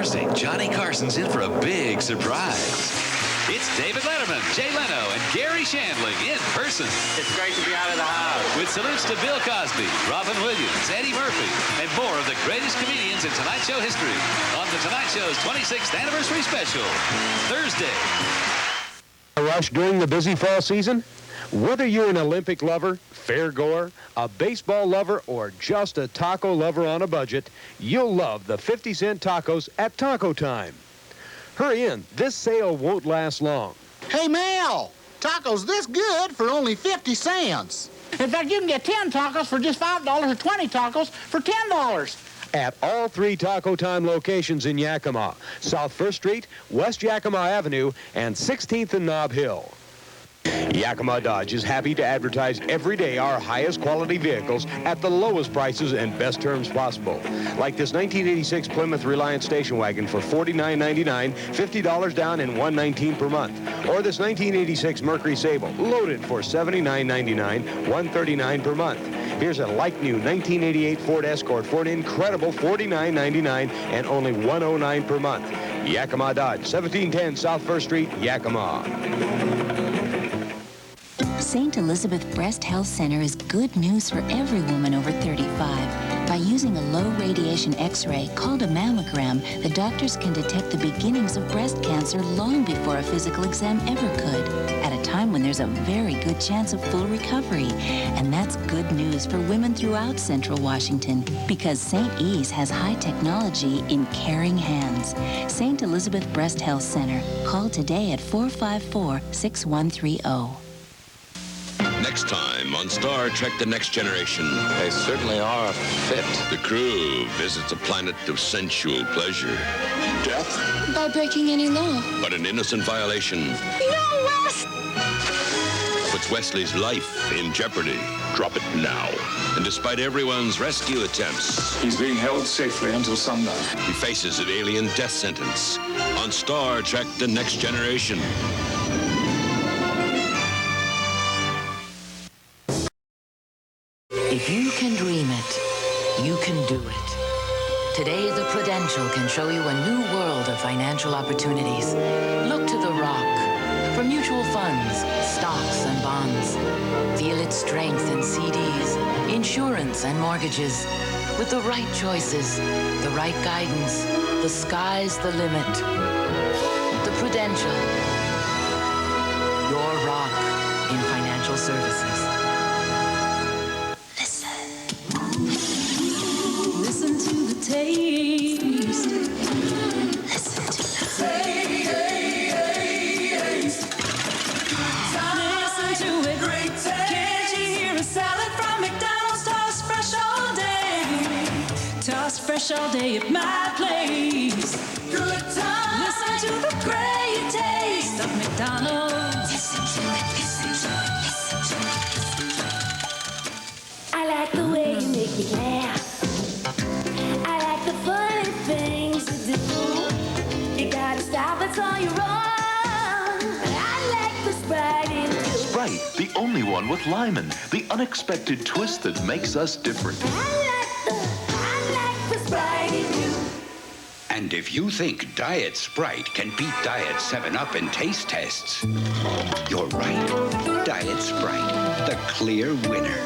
rehearsing, Johnny Carson's in for a big surprise. It's David Letterman, Jay Leno, and Gary Shandling in person. It's great to be out of the house. With salutes to Bill Cosby, Robin Williams, Eddie Murphy, and more of the greatest comedians in Tonight Show history on The Tonight Show's 26th anniversary special, Thursday. A rush during the busy fall season? Whether you're an Olympic lover, fair-goer, a baseball lover, or just a taco lover on a budget, you'll love the 50-cent tacos at Taco Time. Hurry in. This sale won't last long. Hey, Mel, tacos this good for only 50 cents. In fact, you can get 10 tacos for just $5 or 20 tacos for $10. At all 3 Taco Time locations in Yakima, South 1st Street, West Yakima Avenue, and 16th and Nob Hill. Yakima Dodge is happy to advertise every day our highest quality vehicles at the lowest prices and best terms possible. Like this 1986 Plymouth Reliant station wagon for $49.99, $50 down and $119 per month. Or this 1986 Mercury Sable, loaded for $79.99, $139 per month. Here's a like-new 1988 Ford Escort for an incredible $49.99 and only $109 per month. Yakima Dodge, 1710 South 1st Street, Yakima. St. Elizabeth Breast Health Center is good news for every woman over 35. By using a low-radiation X-ray called a mammogram, the doctors can detect the beginnings of breast cancer long before a physical exam ever could, at a time when there's a very good chance of full recovery. And that's good news for women throughout Central Washington, because St. E's has high technology in caring hands. St. Elizabeth Breast Health Center. Call today at 454-6130. Next time on Star Trek The Next Generation. They certainly are a fit. The crew visits a planet of sensual pleasure. Death? By breaking any law. But an innocent violation No, Wes! puts Wesley's life in jeopardy. Drop it now. And despite everyone's rescue attempts, he's being held safely until sundown. He faces an alien death sentence on Star Trek The Next Generation. If you can dream it, you can do it. Today, the Prudential can show you a new world of financial opportunities. Look to the Rock for mutual funds, stocks, and bonds. Feel its strength in CDs, insurance, and mortgages. With the right choices, the right guidance, the sky's the limit. The Prudential, your rock in financial services. Listen to the taste. Listen to the taste. Listen to it. Great taste. Can't you hear a salad from McDonald's? Tossed fresh all day. Tossed fresh all day at my place. Good time. Listen to the great taste of McDonald's. Listen to it. Listen to it. Listen to it. I like the way you make me laugh. You gotta stop, it's all you're on. I like the Sprite in you. Sprite, the only one with lemon. The unexpected twist that makes us different. I like the Sprite in you. And if you think Diet Sprite can beat Diet 7-Up in taste tests, you're right. Diet Sprite, the clear winner.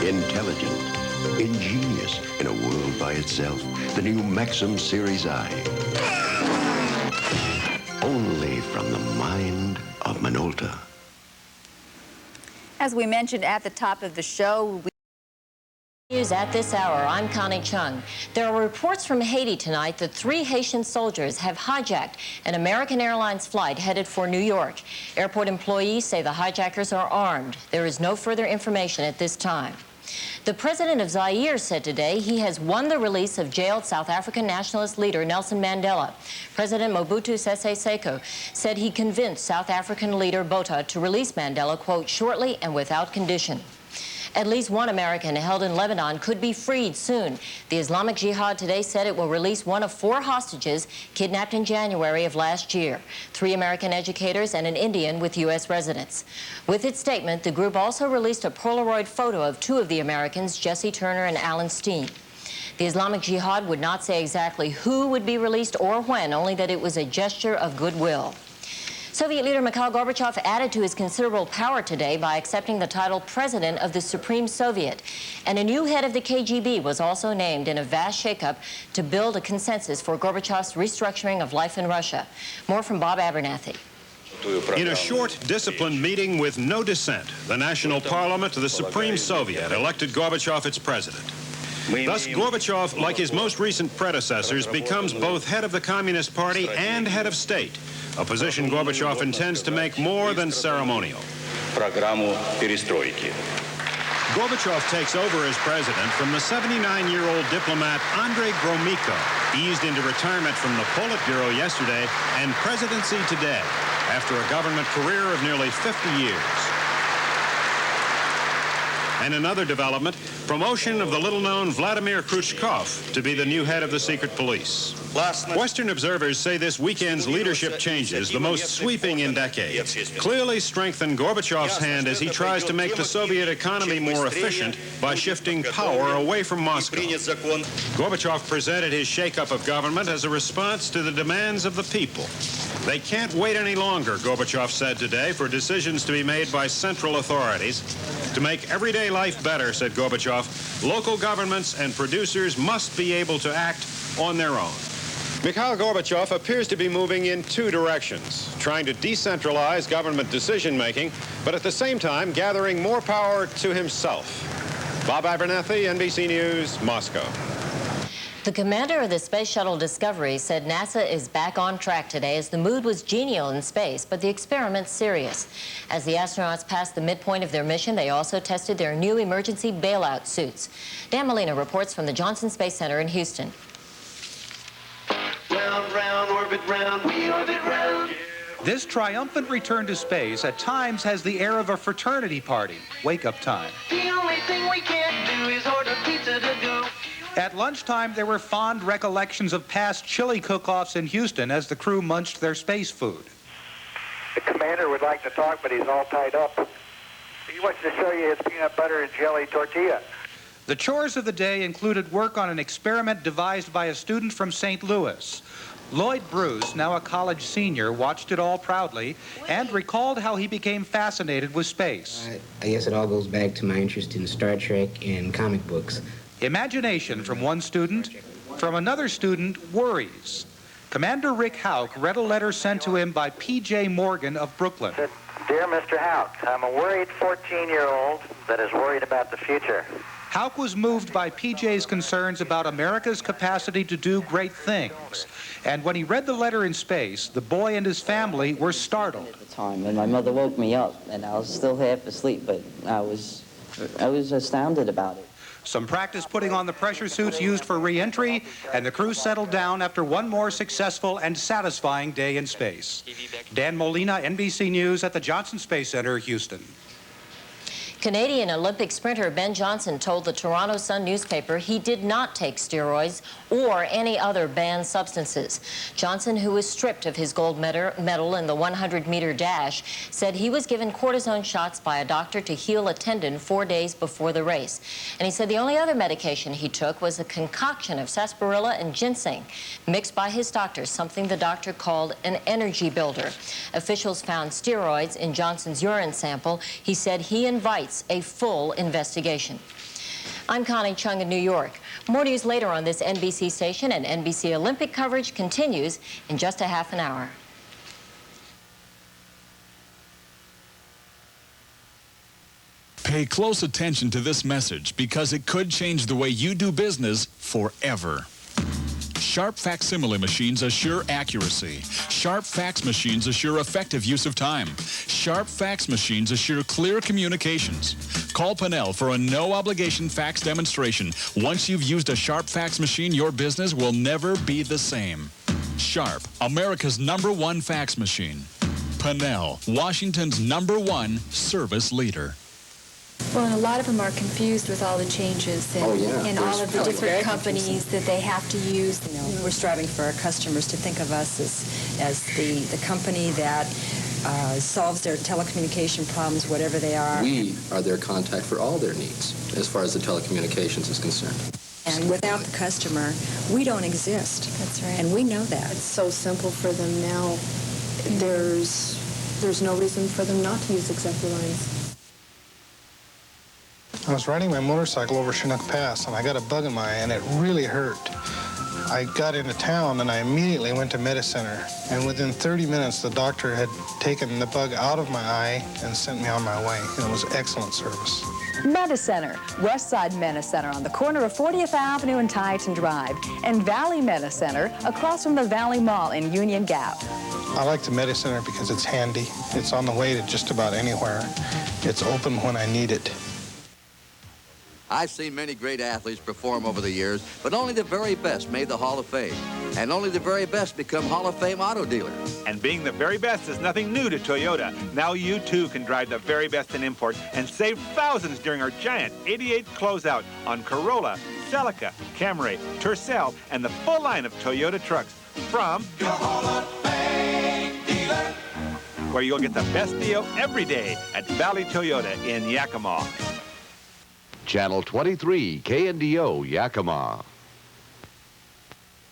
Intelligent, ingenious, in a world by itself. The new Maxim Series I. Only from the mind of Minolta. As we mentioned at the top of the show, News at this hour, I'm Connie Chung. There are reports from Haiti tonight that 3 Haitian soldiers have hijacked an American Airlines flight headed for New York. Airport employees say the hijackers are armed. There is no further information at this time. The president of Zaire said today he has won the release of jailed South African nationalist leader Nelson Mandela. President Mobutu Sese Seko said he convinced South African leader Botha to release Mandela, quote, shortly and without condition. At least one American held in Lebanon could be freed soon. The Islamic Jihad today said it will release one of 4 hostages kidnapped in January of last year, 3 American educators and an Indian with U.S. residence. With its statement, the group also released a Polaroid photo of 2 of the Americans, Jesse Turner and Alan Steen. The Islamic Jihad would not say exactly who would be released or when, only that it was a gesture of goodwill. Soviet leader Mikhail Gorbachev added to his considerable power today by accepting the title President of the Supreme Soviet. And a new head of the KGB was also named in a vast shakeup to build a consensus for Gorbachev's restructuring of life in Russia. More from Bob Abernathy. In a short, disciplined meeting with no dissent, the National Parliament of the Supreme Soviet elected Gorbachev its president. Thus, Gorbachev, like his most recent predecessors, becomes both head of the Communist Party and head of state, a position Gorbachev intends to make more than ceremonial. Gorbachev takes over as president from the 79-year-old diplomat Andrei Gromyko, eased into retirement from the Politburo yesterday and presidency today, after a government career of nearly 50 years. And another development, promotion of the little-known Vladimir Khrushchev to be the new head of the secret police. Western observers say this weekend's leadership changes, the most sweeping in decades, clearly strengthen Gorbachev's hand as he tries to make the Soviet economy more efficient by shifting power away from Moscow. Gorbachev presented his shakeup of government as a response to the demands of the people. They can't wait any longer, Gorbachev said today, for decisions to be made by central authorities. To make everyday life better, said Gorbachev, local governments and producers must be able to act on their own. Mikhail Gorbachev appears to be moving in 2 directions, trying to decentralize government decision-making, but at the same time gathering more power to himself. Bob Abernathy, NBC News, Moscow. The commander of the Space Shuttle Discovery said NASA is back on track today as the mood was genial in space, but the experiment's serious. As the astronauts passed the midpoint of their mission, they also tested their new emergency bailout suits. Dan Molina reports from the Johnson Space Center in Houston. Round, round, orbit round, we orbit round. This triumphant return to space at times has the air of a fraternity party. Wake-up time. The only thing we can't do is order pizza to go. At lunchtime, there were fond recollections of past chili cook-offs in Houston as the crew munched their space food. The commander would like to talk, but he's all tied up. He wants to show you his peanut butter and jelly tortilla. The chores of the day included work on an experiment devised by a student from St. Louis. Lloyd Bruce, now a college senior, watched it all proudly and recalled how he became fascinated with space. I guess it all goes back to my interest in Star Trek and comic books. Imagination from one student, from another student, worries. Commander Rick Houck read a letter sent to him by P.J. Morgan of Brooklyn. Dear Mr. Houck, I'm a worried 14-year-old that is worried about the future. Houck was moved by P.J.'s concerns about America's capacity to do great things. And when he read the letter in space, the boy and his family were startled. At the time, and my mother woke me up, and I was still half asleep, but I was astounded about it. Some practice putting on the pressure suits used for re-entry, and the crew settled down after one more successful and satisfying day in space. Dan Molina, NBC News at the Johnson Space Center, Houston. Canadian Olympic sprinter Ben Johnson told the Toronto Sun newspaper he did not take steroids or any other banned substances. Johnson, who was stripped of his gold medal in the 100-meter dash, said he was given cortisone shots by a doctor to heal a tendon 4 days before the race. And he said the only other medication he took was a concoction of sarsaparilla and ginseng, mixed by his doctor, something the doctor called an energy builder. Officials found steroids in Johnson's urine sample. He said he invites a full investigation. I'm Connie Chung in New York. More news later on this NBC station, and NBC Olympic coverage continues in just a half an hour. Pay close attention to this message because it could change the way you do business forever. Sharp facsimile machines assure accuracy. Sharp fax machines assure effective use of time. Sharp fax machines assure clear communications. Call Pinnell for a no-obligation fax demonstration. Once you've used a Sharp fax machine, your business will never be the same. Sharp, America's #1 fax machine. Pinnell, Washington's #1 service leader. Well, and a lot of them are confused with all the changes and, and all of the different companies that they have to use. You know, we're striving for our customers to think of us as the company that solves their telecommunication problems, whatever they are. We are their contact for all their needs as far as the telecommunications is concerned. And without the customer, we don't exist. That's right. And we know that. It's so simple for them now. There's no reason for them not to use ExecuLines. I was riding my motorcycle over Chinook Pass, and I got a bug in my eye, and it really hurt. I got into town, and I immediately went to Medi-Center. And within 30 minutes, the doctor had taken the bug out of my eye and sent me on my way. And it was excellent service. Medi-Center, Westside Medi-Center on the corner of 40th Avenue and Tieton Drive, and Valley Medi-Center across from the Valley Mall in Union Gap. I like the Medi-Center because it's handy. It's on the way to just about anywhere. It's open when I need it. I've seen many great athletes perform over the years, but only the very best made the Hall of Fame. And only the very best become Hall of Fame auto dealers. And being the very best is nothing new to Toyota. Now you too can drive the very best in imports and save thousands during our giant 88 closeout on Corolla, Celica, Camry, Tercel, and the full line of Toyota trucks from your Hall of Fame dealer, where you'll get the best deal every day at Valley Toyota in Yakima. Channel 23, KNDO, Yakima.